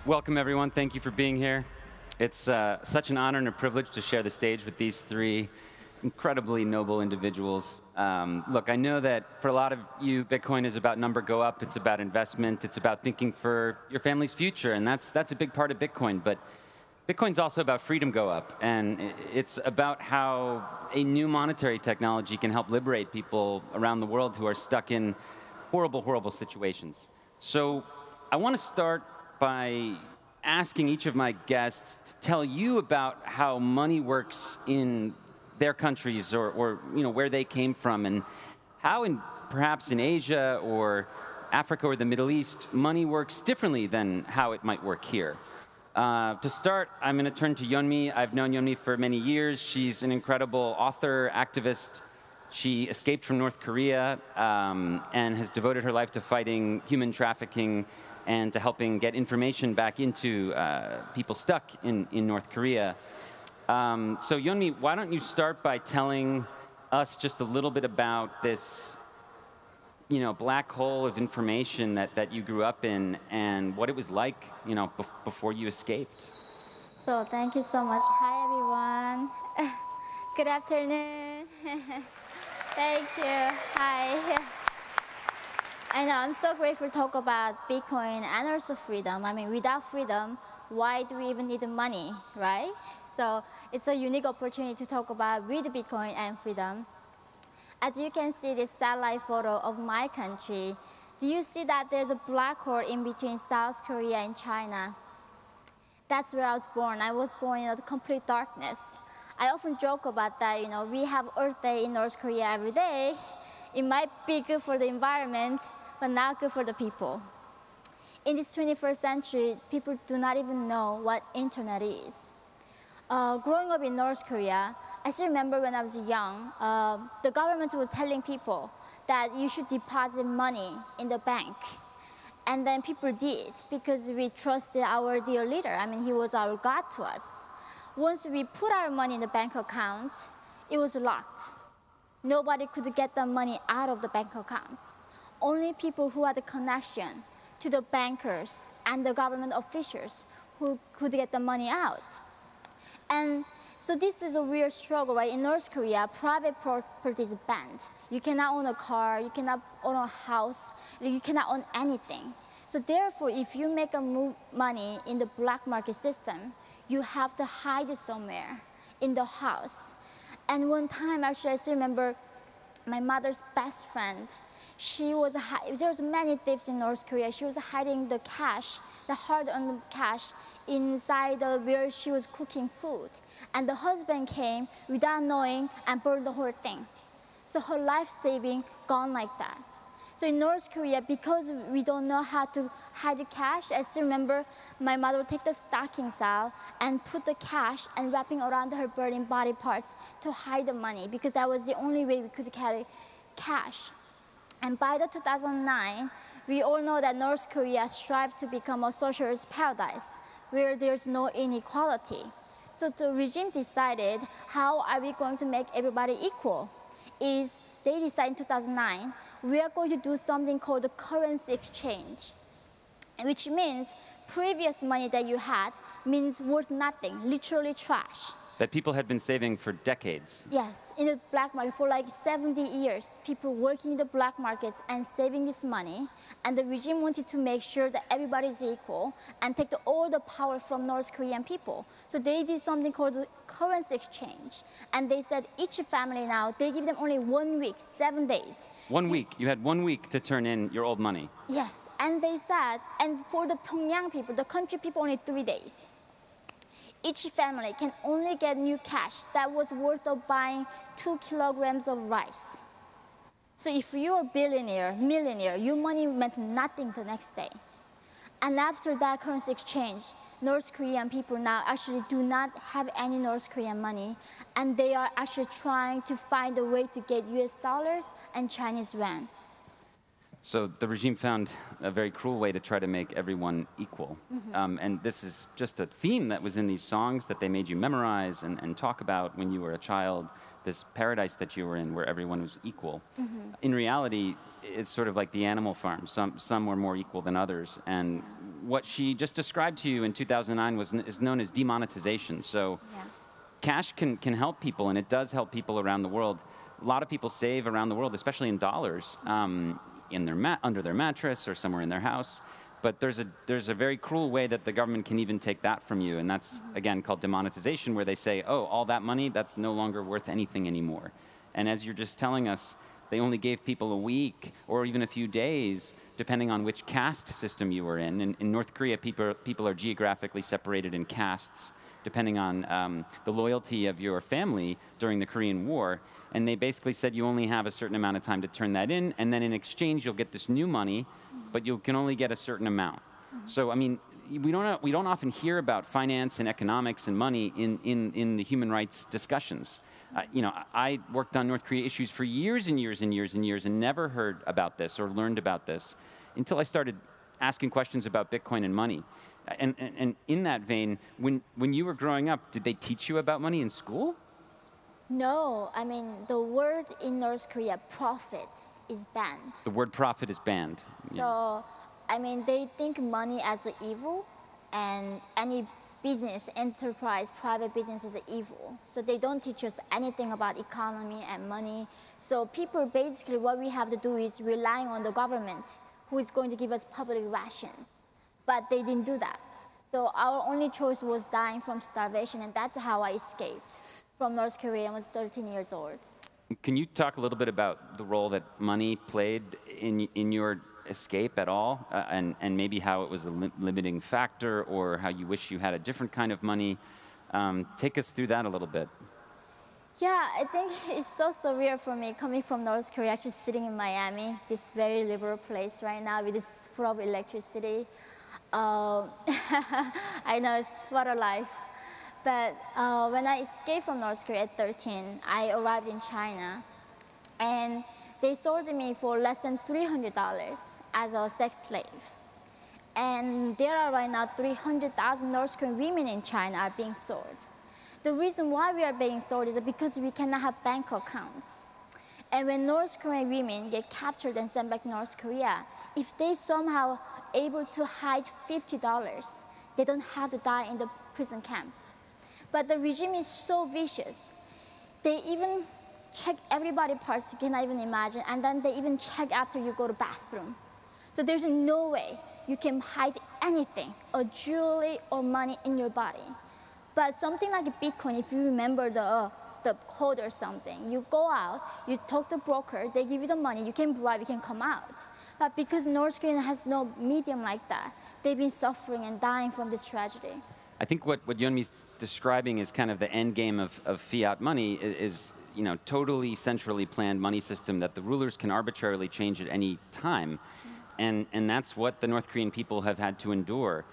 Welcome, everyone. Thank you for being here. It's such an honor and a privilege to share the stage with these three incredibly noble individuals. Look, I know that for a lot of you, Bitcoin is about number go up. It's about investment. It's about thinking for your family's future, and that's a big part of Bitcoin. But Bitcoin's also about freedom go up, and it's about how a new monetary technology can help liberate people around the world who are stuck in horrible, horrible situations. So I want to start by asking each of my guests to tell you about how money works in their countries or where they came from, and how perhaps in Asia or Africa or the Middle East, money works differently than how it might work here. To start, I'm going to turn to Yeonmi. I've known Yeonmi for many years. She's an incredible author, activist. She escaped from North Korea and has devoted her life to fighting human trafficking and to helping get information back into people stuck in North Korea. So Yeonmi, why don't you start by telling us just a little bit about this black hole of information that you grew up in and what it was like before you escaped. So thank you so much. Hi, everyone. Good afternoon. Thank you. Hi. I know, I'm so grateful to talk about Bitcoin and also freedom. I mean, without freedom, why do we even need money, right? So it's a unique opportunity to talk about with Bitcoin and freedom. As you can see this satellite photo of my country, do you see that there's a black hole in between South Korea and China? That's where I was born. I was born in a complete darkness. I often joke about that, we have Earth Day in North Korea every day. It might be good for the environment, but not good for the people. In this 21st century, people do not even know what internet is. Growing up in North Korea, I still remember when I was young, the government was telling people that you should deposit money in the bank. And then people did, because we trusted our dear leader. I mean, he was our God to us. Once we put our money in the bank account, it was locked. Nobody could get the money out of the bank accounts. Only people who had a connection to the bankers and the government officials who could get the money out. And so this is a real struggle, right? In North Korea, private property is banned. You cannot own a car, you cannot own a house, you cannot own anything. So therefore, if you make money in the black market system, you have to hide it somewhere in the house. And one time, actually, I still remember my mother's best friend. There was many thieves in North Korea. She was hiding the cash, the hard-earned cash, inside where she was cooking food. And the husband came without knowing and burned the whole thing. So her life saving gone like that. So in North Korea, because we don't know how to hide the cash, I still remember my mother would take the stockings out and put the cash and wrapping around her burning body parts to hide the money, because that was the only way we could carry cash. And by the 2009, we all know that North Korea strived to become a socialist paradise where there's no inequality. So the regime decided, how are we going to make everybody equal? They decided in 2009, we are going to do something called the currency exchange, which means previous money that you had means worth nothing, literally trash. That people had been saving for decades. Yes, in the black market for like 70 years, people working in the black markets and saving this money, and the regime wanted to make sure that everybody is equal and take all the power from North Korean people. So they did something called the currency exchange, and they said each family now, they give them only 1 week, 7 days. 1 week, you had 1 week to turn in your old money. Yes, and they said, and for the Pyongyang people, the country people, only 3 days. Each family can only get new cash that was worth of buying 2 kilograms of rice. So if you're a billionaire, millionaire, your money meant nothing the next day. And after that currency exchange, North Korean people now actually do not have any North Korean money, and they are actually trying to find a way to get US dollars and Chinese yuan. So the regime found a very cruel way to try to make everyone equal. And this is just a theme that was in these songs that they made you memorize and talk about when you were a child, this paradise that you were in where everyone was equal. In reality, it's sort of like the animal farm. Some were more equal than others. And what she just described to you in 2009 is known as demonetization. So cash can help people, and it does help people around the world. A lot of people save around the world, especially in dollars, under their mattress or somewhere in their house. But there's a very cruel way that the government can even take that from you, and that's, again, called demonetization, where they say, oh, all that money, that's no longer worth anything anymore. And as you're just telling us, they only gave people a week or even a few days, depending on which caste system you were in. In North Korea, people are geographically separated in castes, depending on the loyalty of your family during the Korean War. And they basically said you only have a certain amount of time to turn that in, and then in exchange you'll get this new money, but you can only get a certain amount. So, I mean, we don't often hear about finance and economics and money in the human rights discussions. I worked on North Korea issues for years and years and years and years and never heard about this or learned about this until I started asking questions about Bitcoin and money. And in that vein, when you were growing up, did they teach you about money in school? No, I mean, the word in North Korea, profit, is banned. The word profit is banned. So, I mean, they think money as evil, and any business, enterprise, private business is evil. So they don't teach us anything about economy and money. So people, basically, what we have to do is relying on the government, who is going to give us public rations. But they didn't do that. So our only choice was dying from starvation, and that's how I escaped from North Korea. I was 13 years old. Can you talk a little bit about the role that money played in your escape at all, and maybe how it was a limiting factor, or how you wish you had a different kind of money? Take us through that a little bit. Yeah, I think it's so surreal for me coming from North Korea, actually sitting in Miami, this very liberal place right now with this full of electricity. I know, it's what a life. But when I escaped from North Korea at 13, I arrived in China, and they sold me for less than $300 as a sex slave. And there are right now 300,000 North Korean women in China are being sold. The reason why we are being sold is because we cannot have bank accounts. And when North Korean women get captured and sent back to North Korea, if they somehow able to hide $50, they don't have to die in the prison camp. But the regime is so vicious. They even check everybody's parts you cannot even imagine, and then they even check after you go to bathroom. So there's no way you can hide anything, or jewelry or money in your body. But something like Bitcoin, if you remember the code or something, you go out, you talk to the broker, they give you the money, you can bribe, you can come out. But because North Korea has no medium like that, they've been suffering and dying from this tragedy. I think what Yeonmi's describing is kind of the end game of fiat money is totally centrally planned money system that the rulers can arbitrarily change at any time. And that's what the North Korean people have had to endure